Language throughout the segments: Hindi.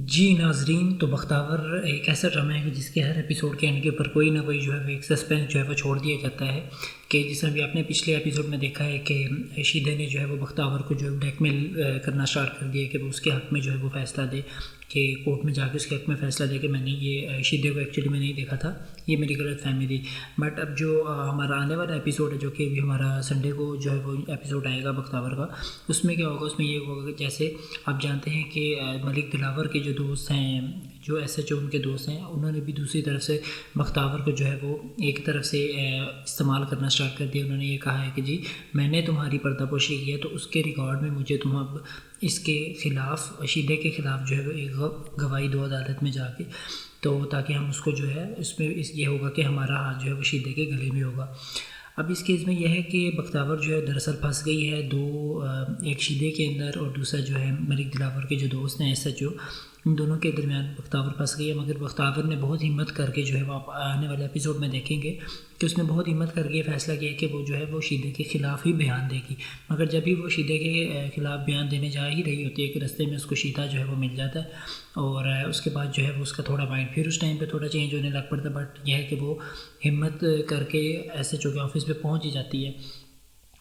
जी नाज़रीन, तो बख्तावर एक ऐसा ड्रामा है कि जिसके हर एपिसोड के एंड के ऊपर कोई ना कोई जो है वो एक सस्पेंस जो है वो छोड़ दिया जाता है कि जिसमें भी आपने पिछले एपिसोड में देखा है कि शीदे ने जो है वो बख्तावर को जो है ब्लैकमेल करना स्टार्ट कर दिया कि वो उसके हक़ में जो है वो फ़ैसला दे, कि कोर्ट में जाके उसके हक़ में फ़ैसला दे कि मैंने ये शीदे को एक्चुअली में नहीं देखा था, ये मेरी गलत फहमी थी। बट अब जो हमारा आने वाला एपिसोड है, जो कि अभी हमारा संडे को जो है वो एपिसोड आएगा बख्तावर का, उसमें क्या होगा, उसमें ये होगा कि जैसे आप जानते हैं कि मलिक दिलावर के जो दोस्त हैं, जो SHO उनके दोस्त हैं, उन्होंने भी दूसरी तरफ से बख्तावर को जो है वो एक तरफ से इस्तेमाल करना स्टार्ट कर दिया। उन्होंने ये कहा है कि जी मैंने तुम्हारी पर्दापोशी की है, तो उसके रिकॉर्ड में मुझे तुम अब इसके ख़िलाफ़, शीदे के ख़िलाफ़ जो है वो एक गवाही दो अदालत में जाके, तो ताकि हम उसको जो है इसमें ये होगा कि हमारा हाथ जो है वो शीदे के गले में होगा। अब इस केस में यह है कि बख्तावर जो है दरअसल फंस गई है एक शीदे के अंदर और दूसरा जो है मलिक दिलावर के जो दोस्त हैं SHO, इन दोनों के दरमियान बख्तावर फंस गई है। मगर बख्तावर ने बहुत हिम्मत करके जो है वो आप आने वाले एपिसोड में देखेंगे कि उसने बहुत हिम्मत करके फ़ैसला किया कि वो जो है वो शीदे के ख़िलाफ़ ही बयान देगी। मगर जब भी वो शीदे के ख़िलाफ़ बयान देने जा ही रही होती है कि रास्ते में उसको शीदा जो है वो मिल जाता है और उसके बाद जो है वो उसका थोड़ा माइंड फिर उस टाइम पे थोड़ा चेंज होने लग पड़ता है। बट यह है कि वो हिम्मत करके SHO के ऑफिस पे पहुंच ही जाती है।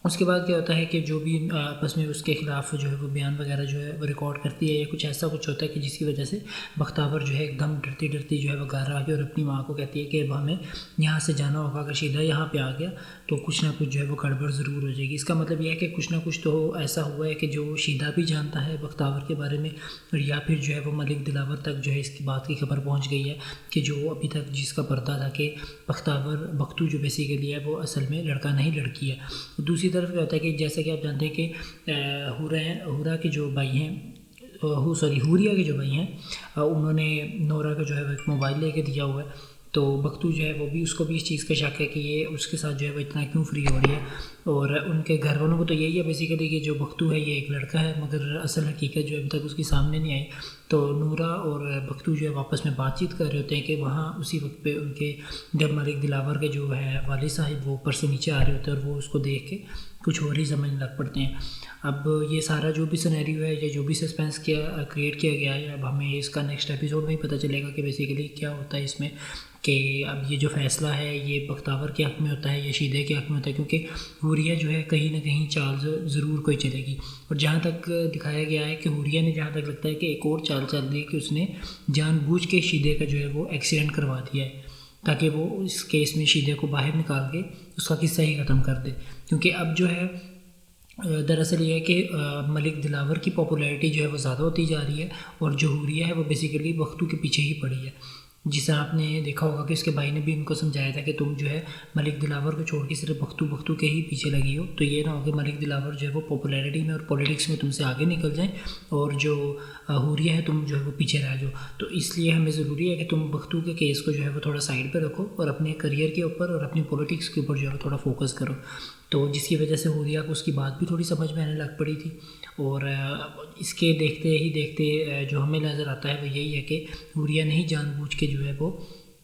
उसके बाद क्या होता है कि जो भी आपस में उसके ख़िलाफ़ जो है वो बयान वगैरह जो है वो रिकॉर्ड करती है या कुछ ऐसा कुछ होता है कि जिसकी वजह से बख्तावर जो है एकदम डरती डरती जो है वो घर आ गई और अपनी माँ को कहती है कि अब हमें यहाँ से जाना होगा, अगर शीदा यहाँ पे आ गया तो कुछ ना कुछ जो है वो गड़बड़ ज़रूर हो जाएगी। इसका मतलब यह है कि कुछ ना कुछ तो ऐसा हुआ है कि जो शीदा भी जानता है बख्तावर के बारे में, और या फिर जो है वो मलिक दिलावर तक जो है इसकी बात की खबर पहुँच गई है कि जो अभी तक जिसका पर्दा था कि बख्तावर बख्तू जो बेसिकली है वो असल में लड़का नहीं लड़की है। दूसरी तरफ क्या होता है कि जैसा कि आप जानते हैं कि हुरा के जो भाई हैं, हुरिया के जो भाई हैं, उन्होंने नोरा का जो है वो एक मोबाइल लेके दिया हुआ है। तो बख्तू जो है वो भी, उसको भी इस चीज़ का शक है कि ये उसके साथ जो है वो इतना क्यों फ्री हो रही है। और उनके घर वालों को तो यही है बेसिकली कि जो बख्तू है ये एक लड़का है, मगर असल हकीकत जो अभी तक उसकी सामने नहीं आई। तो नूरा और बख्तू जो है आपस में बातचीत कर रहे होते हैं कि वहाँ उसी वक्त पे उनके, जब मलिक दिलावर के जो है वालिद साहिब वो ऊपर से नीचे आ रहे होते हैं और वो उसको देख के कुछ और ही समझने लग पड़ते हैं। अब ये सारा जो भी सिनेरियो है या जो भी सस्पेंस क्रिएट किया गया है, अब हमें इसका नेक्स्ट एपिसोड में ही पता चलेगा कि बेसिकली क्या होता है इसमें, कि अब ये जो फ़ैसला है ये बख्तावर के हक़ में होता है या शीदे के हक़ में होता है, क्योंकि हुरिया जो है कहीं ना कहीं चाल ज़रूर कोई चलेगी। और जहाँ तक दिखाया गया है कि हुरिया ने, जहाँ तक लगता है कि एक और चाल चल रही है कि उसने जानबूझ के शीदे का जो है वो एक्सीडेंट करवा दिया है ताकि वो इस केस में शीदे को बाहर निकाल के उसका किस्सा ही ख़त्म कर दे। क्योंकि अब जो है दरअसल ये है कि मलिक दिलावर की पॉपुलैरिटी जो है वो ज़्यादा होती जा रही है और जो हुरिया है वो बेसिकली बख्तू के पीछे ही पड़ी है। जिसे आपने देखा होगा कि उसके भाई ने भी उनको समझाया था कि तुम जो है मलिक दिलावर को छोड़ के सिर्फ बख्तू के ही पीछे लगी हो, तो ये ना हो कि मलिक दिलावर जो है वो पॉपुलैरिटी में और पॉलिटिक्स में तुमसे आगे निकल जाए और जो हुरिया है तुम जो है वो पीछे रह जाओ। तो इसलिए हमें ज़रूरी है कि तुम बख्तू के केस को जो है वो थोड़ा साइड पर रखो और अपने करियर के ऊपर और अपनी पॉलिटिक्स के ऊपर जो है थोड़ा फोकस करो। तो जिसकी वजह से हुरिया को उसकी बात भी थोड़ी समझ में आने लग पड़ी थी। और इसके देखते ही देखते जो हमें नज़र आता है वो यही है कि हुरिया ने ही जानबूझ के जो है वो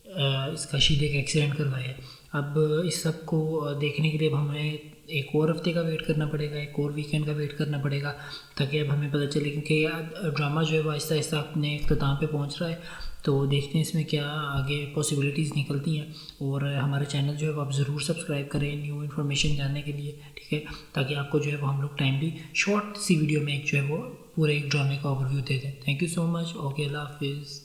इसका शीदे का एक्सीडेंट करवाया है। अब इस सब को देखने के लिए अब हमें एक और हफ्ते का वेट करना पड़ेगा, एक और वीकेंड का वेट करना पड़ेगा, ताकि अब हमें पता चले, क्योंकि ड्रामा जो है वो आहिस्ता आहिस्ता अपने अख्ताम पे पहुंच रहा है। तो देखते हैं इसमें क्या आगे पॉसिबिलिटीज़ निकलती हैं। और हमारे चैनल जो है वो आप ज़रूर सब्सक्राइब करें न्यू इन्फॉर्मेशन जानने के लिए, ठीक है, ताकि आपको जो है वो हम लोग टाइमली शॉर्ट सी वीडियो में एक जो है वो पूरे एक ड्रामे का ओवरव्यू दे दें। Thank you so much. Okay, अल्लाह हाफिज़।